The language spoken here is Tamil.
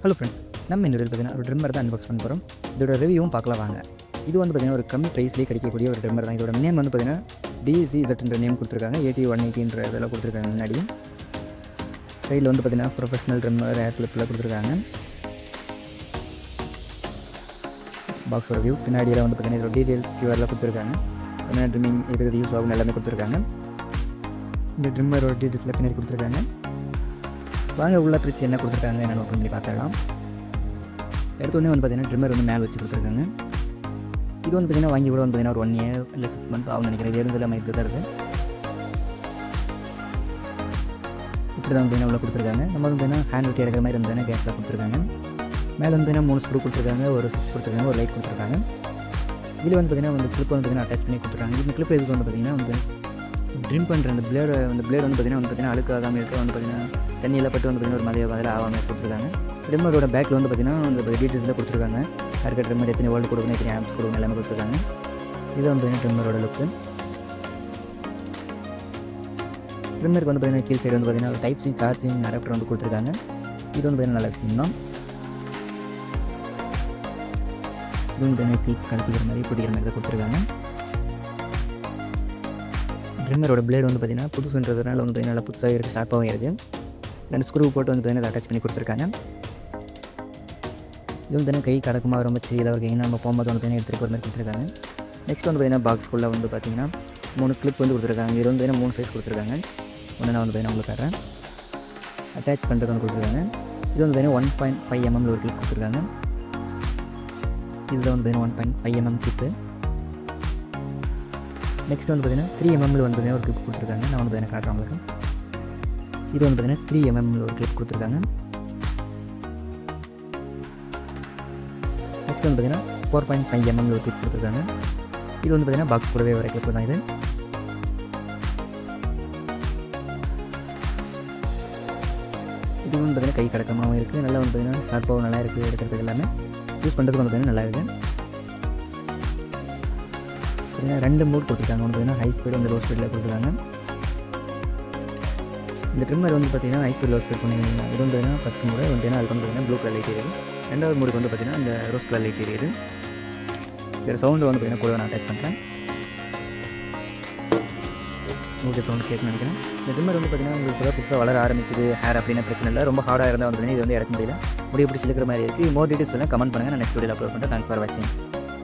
ஹலோ ஃப்ரெண்ட்ஸ், நம்ம இந்த பார்த்தீங்கன்னா ஒரு ட்ரிம்மர் தான் அன்பாக்ஸ் பண்ண போகிறோம். இதோட ரிவ்யூவும் பார்க்கலாம் வாங்க. இது வந்து பார்த்தீங்கன்னா ஒரு கம்மி ப்ரைஸ்லேயே கிடைக்கக்கூடிய ஒரு ட்ரிம்மர் தான். இதோட நேம் வந்து பார்த்தீங்கன்னா DCZன்ற நேம் கொடுத்துருக்காங்க. 80-180ன்ற இதெல்லாம் கொடுத்துருக்காங்க. முன்னாடி சைடில் வந்து பார்த்தீங்கன்னா ப்ரொஃபஷனல் ட்ரிம்மர் ஏர் கிளிப்பில் கொடுத்துருக்காங்க. பாக்ஸோட வியூ பின்னாடியில் வந்து பார்த்தீங்கன்னா இதோட டீட்டெயில்ஸ் கியூஆரில் கொடுத்துருக்காங்க. என்ன ட்ரிம்மிங் எது யூஸ் ஆகும் எல்லாமே கொடுத்துருக்காங்க. இந்த ட்ரிம்மரோட டீட்டெயில்ஸில் பின்னாடி கொடுத்துருக்காங்க. வாங்க உள்ள பிரிச்சு என்ன கொடுத்துருக்காங்க என்னென்னு ஓப்பன் பண்ணி பார்த்துடலாம். எடுத்தோடனே வந்து பார்த்தீங்கன்னா ட்ரிம்மர் வந்து மேலே வச்சு கொடுத்துருக்காங்க. இது வந்து பார்த்தீங்கன்னா வாங்கி கூட வந்து பார்த்தீங்கன்னா ஒரு 1 year இல்லை 6 month ஆகும்னு நினைக்கிறேன். இது இருந்ததில் மைக்கு தான் இருக்குது. இப்படி தான் வந்து உள்ள கொடுத்துருக்காங்க. நம்ம வந்து பார்த்தீங்கன்னா ஹேண்ட் விட்டு எடுக்கிற மாதிரி இருந்ததுன்னா கேஸில் கொடுத்துருக்காங்க. மேலே வந்து பார்த்தீங்கன்னா 3 ஸ்க்ரூ கொடுத்துருக்காங்க, ஒரு ஸ்விட்ச் கொடுத்துருக்காங்க, ஒரு லைட் கொடுத்துருக்காங்க. இதில் வந்து பார்த்தீங்கன்னா வந்து கிளிப் வந்து பார்த்தீங்கன்னா அட்டாச் பண்ணி கொடுத்துருக்காங்க. இந்த கிளிப் எதுக்கு வந்து பார்த்தீங்கன்னா வந்து ட்ரிம் பண்ணுற அந்த பிளேடு வந்து பார்த்தீங்கன்னா அழுக்காகாமல் இருக்க வந்து பார்த்தீங்கன்னா தண்ணியில் பட்டு வந்து பார்த்தீங்கன்னா ஒரு மதிய அதில் ஆகாமல் கொடுத்துருக்காங்க. ட்ரிம்மரோட பேக்கில் வந்து பார்த்தீங்கன்னா அந்த டீட்டெயில்ஸில் கொடுத்துருக்காங்க. யாருக்கு ட்ரிம்மர் எத்தனை வோல்ட் கொடுக்கணும், எத்தனை ஆம்ப்ஸ் கொடுக்கணும் எல்லாமே கொடுத்துருக்காங்க. இது வந்து பார்த்தீங்கன்னா ட்ரிம்மரோட லுக்கு. ட்ரிம்மருக்கு வந்து பார்த்தீங்கன்னா கீழ் சைடு வந்து பார்த்தீங்கன்னா டைப் சி சார்ஜிங் அடாப்டர் வந்து கொடுத்துருக்காங்க. இது வந்து பார்த்தீங்கன்னா நல்ல விஷயம் தான். இது வந்து பார்த்தீங்கன்னா கிளிப் கலத்திக்கிற மாதிரி பிடிக்கிற மாதிரி தான் கொடுத்துருக்காங்க. ட்ரிம்மரோட பிளேடு வந்து பார்த்தீங்கன்னா புதுசுன்றதுனால வந்து பார்த்தீங்கன்னா நல்லா புதுசாக இருக்குது, ஷார்ப்பாகவும் இருக்குது. 2 ஸ்க்ரூ போட்டு வந்து பார்த்தீங்கன்னா அட்டாச் பண்ணி கொடுத்துருக்காங்க. இது வந்து பார்த்தீங்கன்னா கை கடக்குமா ரொம்ப சிறியதாக இருக்குது. நம்ம போகும்போது வந்து பார்த்தீங்கன்னா எடுத்துகிட்டு போகிற மாதிரி கொடுத்துருக்காங்க. நெக்ஸ்ட் வந்து பார்த்தீங்கன்னா பாக்ஸ்குள்ளே வந்து பார்த்தீங்கன்னா 3 கிளிப் வந்து கொடுத்துருக்காங்க. இது வந்து பார்த்தீங்கன்னா 3 சைஸ் கொடுத்துருக்காங்க. ஒன்று நான் வந்து பார்த்தீங்கன்னா உங்களுக்கு தரேன். அட்டாச் பண்ணுறது வந்து கொடுத்துருக்காங்க. இது வந்து பார்த்தீங்கன்னா 1.5 mm ஒரு கிளிப் கொடுத்துருக்காங்க. இதில் வந்து பார்த்தீங்கன்னா 1.5 mm கிளிப்பு. நெக்ஸ்ட் வந்து பார்த்தீங்கன்னா 3 mm வந்து பார்த்தீங்கன்னா ஒரு கிளிப் கொடுத்துருக்காங்க. நான் வந்து பார்த்தீங்கன்னா காட்டுறேன் உங்களுக்கு. இது வந்து பார்த்தீங்கன்னா 3 mm ஒரு கிளிப் கொடுத்துருக்காங்க. நெக்ஸ்ட் வந்து பார்த்தீங்கன்னா 4.5 mm ஒரு கிளிப் கொடுத்துருக்காங்க. இது வந்து பார்த்தீங்கன்னா பாக்ஸ் கூடவே வர கிளிப் தான் இது. இது வந்து பார்த்தீங்கன்னா கை கடக்கமாகவும் இருக்குது, நல்லா வந்து பார்த்தீங்கன்னா ஷார்ப்பாகவும் நல்லா இருக்குது. எடுக்கிறதுக்கு எல்லாமே யூஸ் பண்ணுறதுக்கு வந்து பார்த்தீங்கன்னா நல்லா இருக்குது. பார்த்தீங்கன்னா 2 மோட் கொடுத்துருக்காங்க. ஒன்று பார்த்தீங்கன்னா ஹை ஸ்பீடு வந்து லோ ஸ்பீடில் கொடுத்துருக்காங்க. இந்த ட்ரிம்மர் வந்து பார்த்தீங்கன்னா ஹை ஸ்பீட் லோ ஸ்பீட் சொன்னீங்க. இது வந்து பார்த்தீங்கன்னா ஃபஸ்ட் மோடு வந்து பார்த்தீங்கன்னா அதுக்கு வந்து பார்த்தீங்கன்னா ப்ளூ கலர் லைட் எரியுது. ரெண்டாவது மோடுக்கு வந்து பார்த்தீங்கன்னா இந்த ரோஸ் கலர் லைட் எரியுது. இதோட சவுண்டு வந்து பார்த்தீங்கன்னா கூட நான் அட்டாச் பண்ணுறேன். ஓகே, சவுண்டு கேட்கணும்னு நினைக்கிறேன். இந்த ட்ரிம்மர் வந்து பார்த்தீங்கன்னா உங்களுக்கு கூட புதுசாக வளர ஆரம்பிக்குது ஹேர் அப்படின்னா பிரச்சனை இல்லை. ரொம்ப ஹார்டாக இருந்தால் வந்து பார்த்தீங்கன்னா இது வந்து எடுக்க முடியல, முடிய பிடிச்சி இருக்கிற மாதிரி இருக்குது. மோர் டீட்டெயில்ஸ் எல்லாம் கமெண்ட் பண்ணுங்கள். நான் நெக்ஸ்ட் வீடியோவில் அப்லோட் பண்ணுறேன். தேங்க்ஸ் ஃபார் வாட்சிங்.